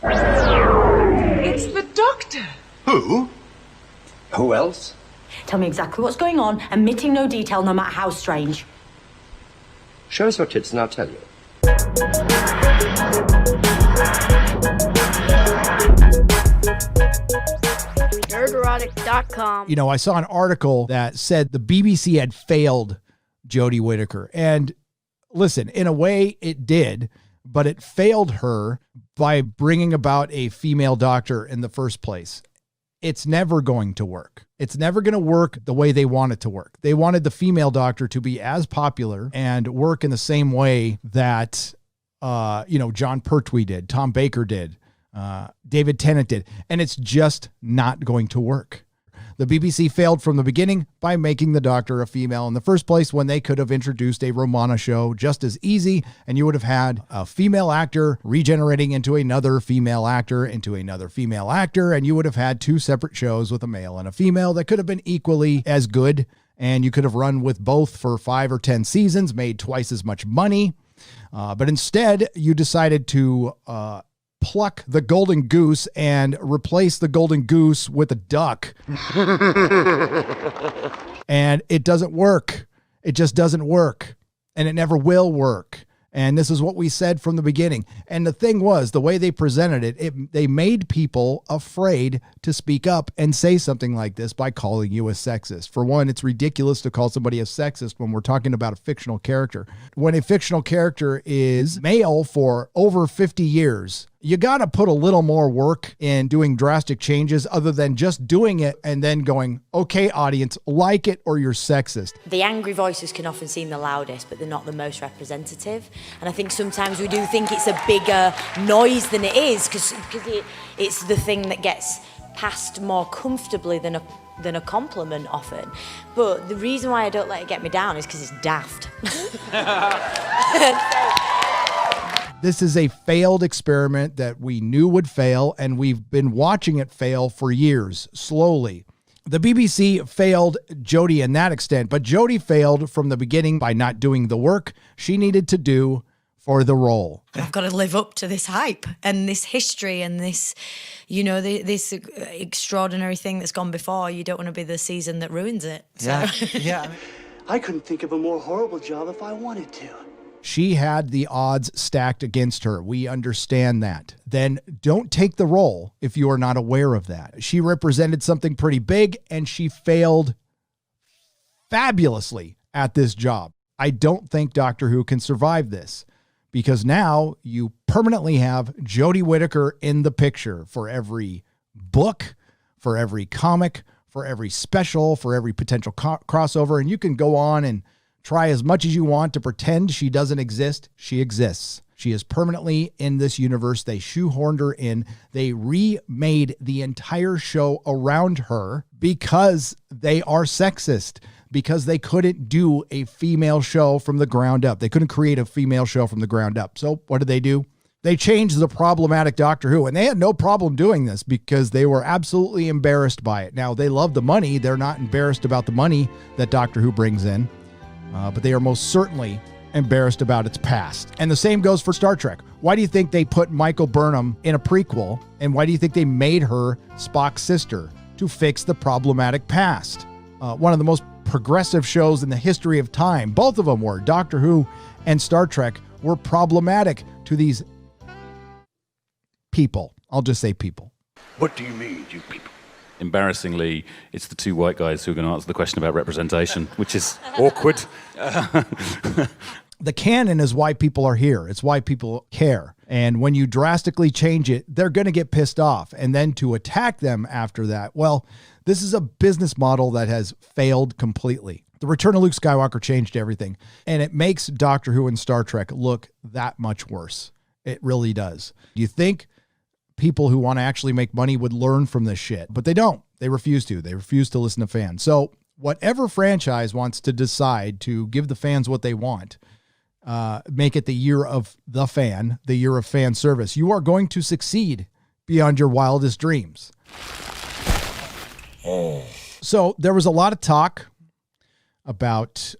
It's the doctor. Who? Who else? Tell me exactly what's going on, omitting no detail, no matter how strange. Show us your tits and I'll tell you. Nerdrotic.com. You know, I saw an article that said the BBC had failed JODie Whittaker. And listen, in a way it did, but it failed her by bringing about a female doctor in the first place. It's never going to work. It's never going to work the way they want it to work. They wanted the female doctor to be as popular and work in the same way that, John Pertwee did, Tom Baker did, David Tennant did, and it's just not going to work. The BBC failed from the beginning by making the doctor a female in the first place when they could have introduced a Romana show just as easy, and you would have had a female actor regenerating into another female actor, and you would have had two separate shows with a male and a female that could have been equally as good, and you could have run with both for 5 or 10 seasons, made twice as much money. But instead, you decided to pluck the golden goose and replace the golden goose with a duck. And it doesn't work. It just doesn't work. And it never will work. And this is what we said from the beginning. And the thing was, the way they presented it, they made people afraid to speak up and say something like this by calling you a sexist. For one, it's ridiculous to call somebody a sexist when we're talking about a fictional character. When a fictional character is male for over 50 years, you got to put a little more work in doing drastic changes other than just doing it and then going, okay, audience, like it or you're sexist. The angry voices can often seem the loudest, but they're not the most representative. And I think sometimes we do think it's a bigger noise than it is because it's the thing that gets passed more comfortably than a compliment often. But the reason why I don't let it get me down is because it's daft. This is a failed experiment that we knew would fail, and we've been watching it fail for years, slowly. The BBC failed JODie in that extent, but JODie failed from the beginning by not doing the work she needed to do for the role. I've got to live up to this hype and this history and this, this extraordinary thing that's gone before. You don't want to be the season that ruins it. So. Yeah. I couldn't think of a more horrible job if I wanted to. She had the odds stacked against her. We understand that. Then don't take the role if you are not aware of that. She represented something pretty big and she failed fabulously at this job. I don't think Doctor Who can survive this because now you permanently have JODie Whittaker in the picture for every book, for every comic, for every special, for every potential crossover. And you can go on and try as much as you want to pretend she doesn't exist. She exists. She is permanently in this universe. They shoehorned her in. They remade the entire show around her because they are sexist, because they couldn't do a female show from the ground up. They couldn't create a female show from the ground up. So what do? They changed the problematic Doctor Who, and they had no problem doing this because they were absolutely embarrassed by it. Now, they love the money. They're not embarrassed about the money that Doctor Who brings in. But they are most certainly embarrassed about its past. And the same goes for Star Trek. Why do you think they put Michael Burnham in a prequel? And why do you think they made her Spock's sister? To fix the problematic past. One of the most progressive shows in the history of time. Both of them were. Doctor Who and Star Trek were problematic to these people. I'll just say people. What do you mean, you people? Embarrassingly, it's the two white guys who are going to answer the question about representation, which is awkward. The canon is why people are here. It's why people care. And when you drastically change it, they're going to get pissed off. And then to attack them after that, well, this is a business model that has failed completely. The Return of Luke Skywalker changed everything. And it makes Doctor Who and Star Trek look that much worse. It really does. Do you think people who want to actually make money would learn from this shit? But they don't. They refuse to. They refuse to listen to fans. So whatever franchise wants to decide to give the fans what they want, make it the year of the fan, the year of fan service, you are going to succeed beyond your wildest dreams. So there was a lot of talk about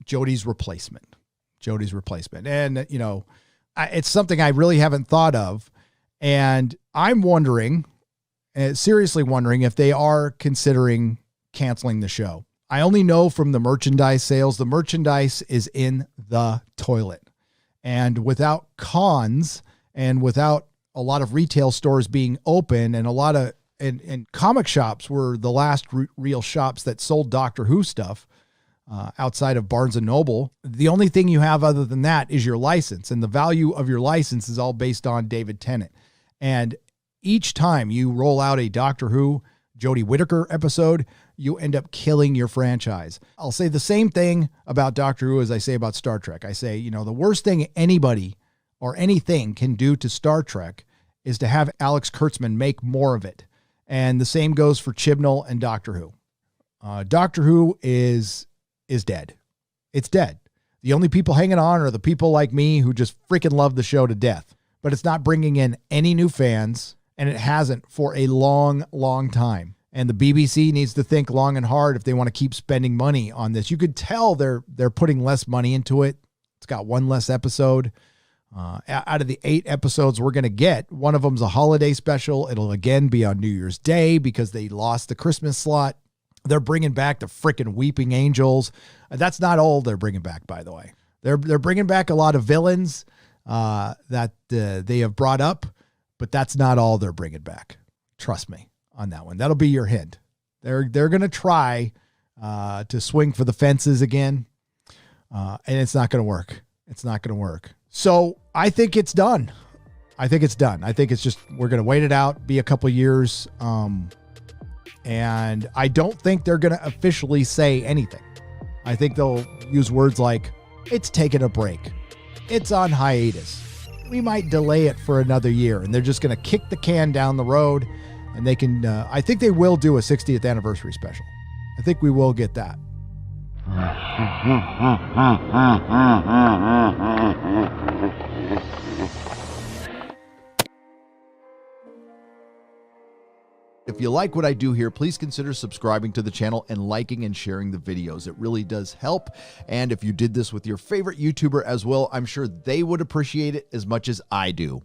JODie's replacement. And, it's something I really haven't thought of. And I'm wondering, seriously wondering, if they are considering canceling the show. I only know from the merchandise sales, the merchandise is in the toilet. And without cons and without a lot of retail stores being open and a lot of, and comic shops were the last real shops that sold Doctor Who stuff outside of Barnes & Noble. The only thing you have other than that is your license. And the value of your license is all based on David Tennant. And each time you roll out a Doctor Who JODIE Whittaker episode, you end up killing your franchise. I'll say the same thing about Doctor Who as I say about Star Trek. I say, you know, the worst thing anybody or anything can do to Star Trek is to have Alex Kurtzman make more of it. And the same goes for Chibnall and Doctor Who. Doctor Who is dead. It's dead. The only people hanging on are the people like me who just freaking love the show to death. But it's not bringing in any new fans, and it hasn't for a long, long time. And the BBC needs to think long and hard if they want to keep spending money on this. You could tell they're putting less money into it. It's got one less episode. Out of the 8 episodes we're going to get, one of them's a holiday special. It'll again be on New Year's Day because they lost the Christmas slot. They're bringing back the frickin' Weeping Angels. That's not all they're bringing back, by the way. They're bringing back a lot of villains that they have brought up, but that's not all they're bringing back. Trust me on that one. That'll be your hint. They're going to try to swing for the fences again, and it's not going to work. It's not going to work. So I think it's done. I think it's done. I think it's just, we're going to wait it out, be a couple years. And I don't think they're going to officially say anything. I think they'll use words like, it's taking a break. It's on hiatus. We might delay it for another year. And they're just going to kick the can down the road. And they can, I think they will do a 60th anniversary special. I think we will get that. If you like what I do here, please consider subscribing to the channel and liking and sharing the videos. It really does help. And if you did this with your favorite YouTuber as well, I'm sure they would appreciate it as much as I do.